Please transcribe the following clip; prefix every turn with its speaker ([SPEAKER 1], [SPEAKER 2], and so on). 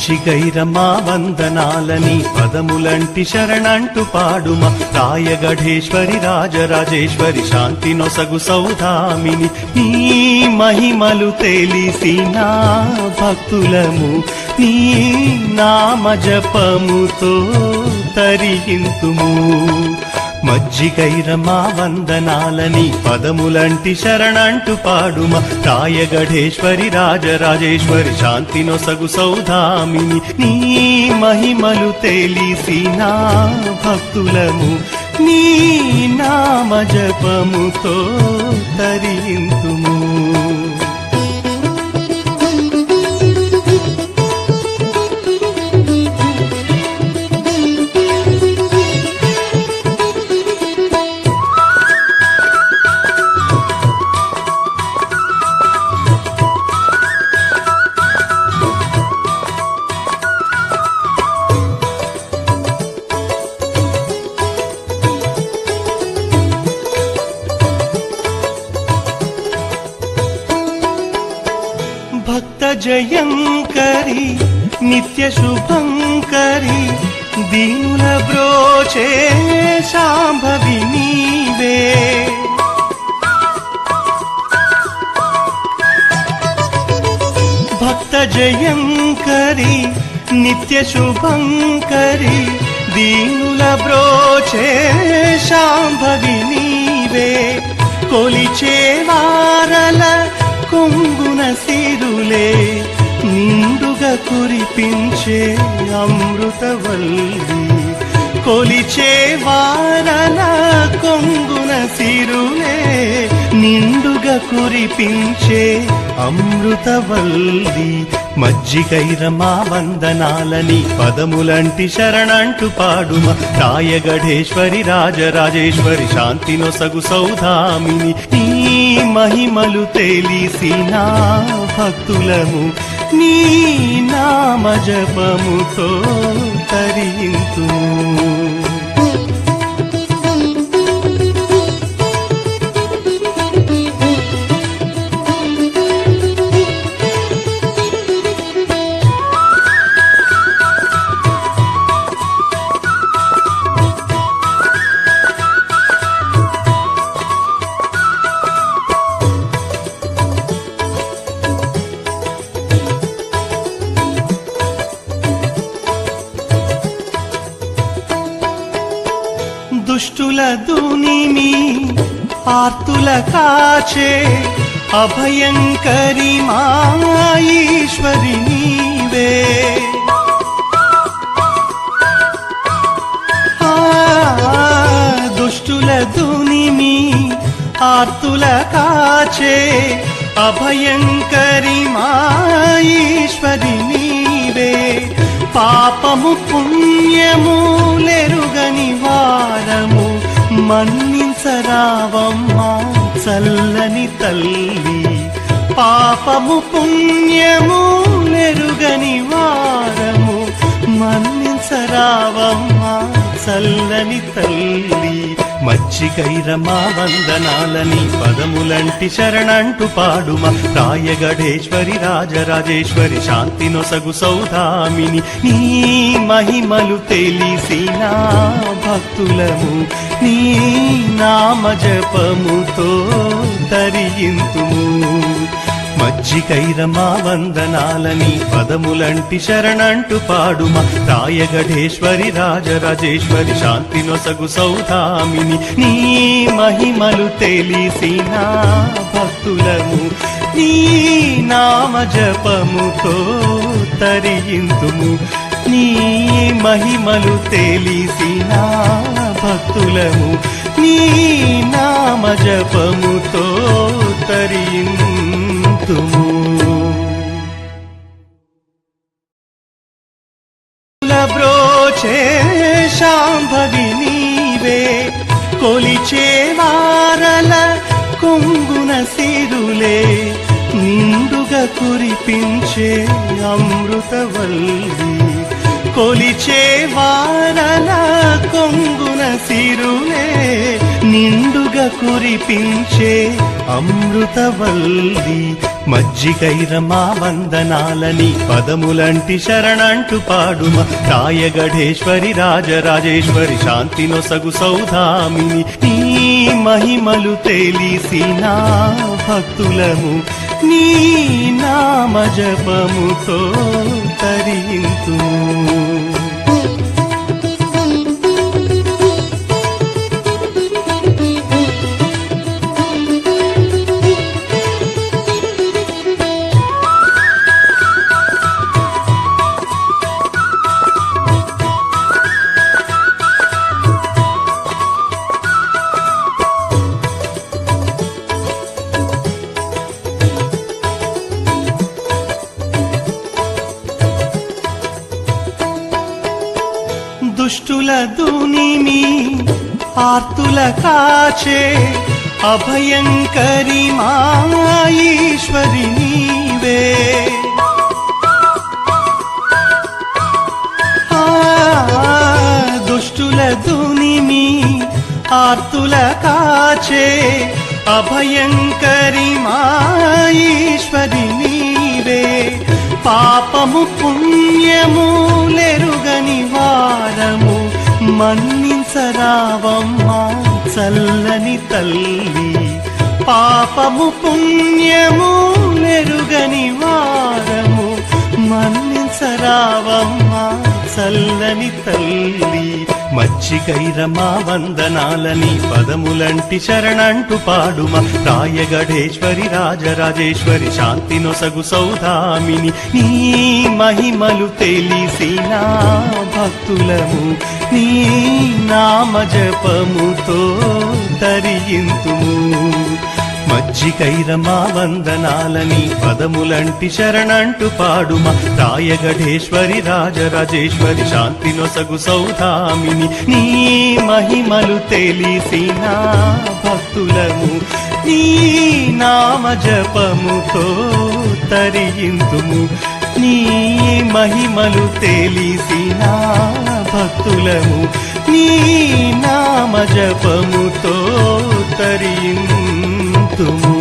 [SPEAKER 1] మజ్జిగైరమా వందనాలని పదములంటి శరణంటు పాడుమ రాయగఢేశ్వరి రాజరాజేశ్వరి శాంతి నొసగు సౌధామిని నీ మహిమలు తెలిసిన భక్తులము నీ నామ జపముతో తరింతుము మజ్జిగైరమా వందనాలని పదములంటి శరణంటు పాడుమ రాయగఢేశ్వరి రాజరాజేశ్వరి శాంతి నొసగు సౌధామిని నీ మహిమలు తెలిసిన భక్తులము నీ నామ జపముతో తరింతుము భక్త జయంకరి నిత్య శుభంకరి దీనుల బ్రోచే శాంభవి నీవే భక్త జయంకరి నిత్య శుభంకరి దీనుల బ్రోచే శాంభవి నీవే కొలిచే వారల కొంగున సిరులే నిండుగా కురిపించే అమృతవల్లి కొలిచే వారల కొంగున సిరులే నిండుగా కురిపించే అమృతవల్లి మజ్జిగైరమా వందనాలని పదములంటి శరణంటు పాడుమ రాయగఢేశ్వరి రాజరాజేశ్వరి శాంతి నొసగు సౌధామిని నీ మహిమలు తెలిసిన భక్తులము నీ నామ జపముతో తరింతుము దుష్టుల దునిమి ఆర్తుల కాచే అభయంకరి మాయేశ్వరి నీవే దుష్టుల దునిమి ఆర్తుల కాచే అభయంకరి మాయేశ్వరి నీవే పాపము పుణ్యము లెరుగని వారము మన్నించరావమ్మా చల్లని తల్లి పాపము పుణ్యము లెరుగని వారము మన్నించరావమ్మా చల్లని తల్లి మజ్జిగైరమా వందనాలని పదములంటి శరణంటు పాడుమ రాయగఢేశ్వరి రాజరాజేశ్వరి శాంతి నొసగు సౌధామిని నీ మహిమలు తెలిసిన భక్తులము నీ నామ జపముతో తరింతుము మజ్జిగైరమా వందనాలని పదములంటి శరణంటు పాడుమ రాయగఢేశ్వరి రాజరాజేశ్వరి శాంతి నొసగు సౌధామిని నీ మహిమలు తెలిసిన భక్తులము నీ నామ జపముతో తరింతుము నీ మహిమలు తెలిసిన భక్తులము నీ నామ జపముతో తరింతుము బ్రోచే శాంభవి నీవే కొలిచే వారల కొంగున సిరులే నిండుగా కురిపించే అమృతవల్లి కొలిచే వారల కొంగున సిరులే నిండుగా కురిపించే అమృతవల్లి మజ్జిగైరమా వందనాలని పదములంటి శరణంటు పాడుమ రాయగఢేశ్వరి రాజరాజేశ్వరి శాంతి నొసగు సౌధామిని నీ మహిమలు తెలిసిన భక్తులము నీ నామ జపముతో తరింతుము. దుష్టుల దునిమి ఆర్తుల కాచే అభయంకరి మాయీశ్వరి నీవే. దుష్టుల దునిమి ఆర్తుల కాచే అభయంకరి మాయీశ్వరి నీవే. పాపము పుణ్యము లెరుగని వారము మన్నించరావమ్మా చల్లని తల్లి. పాపము పుణ్యము లెరుగని వారము మన్నించరావమ్మా చల్లని తల్లి. మజ్జిగైరమా వందనాలని పదములంటి శరణంటు పాడుమ రాయగఢేశ్వరి రాజరాజేశ్వరి శాంతి నొసగు సౌధామిని నీ మహిమలు తెలిసిన భక్తులము నీ నామ జపముతో తరింతుము. మజ్జిగైరమా వందనాలని పదములంటి శరణంటు పాడుమ రాయగఢేశ్వరి రాజరాజేశ్వరి శాంతి నొసగు సౌధామిని నీ మహిమలు తెలిసిన భక్తులము నీ నామ జపముతో తరింతుము. నీ మహిమలు తెలిసిన భక్తులము నీ నామ జపముతో తరింతుము.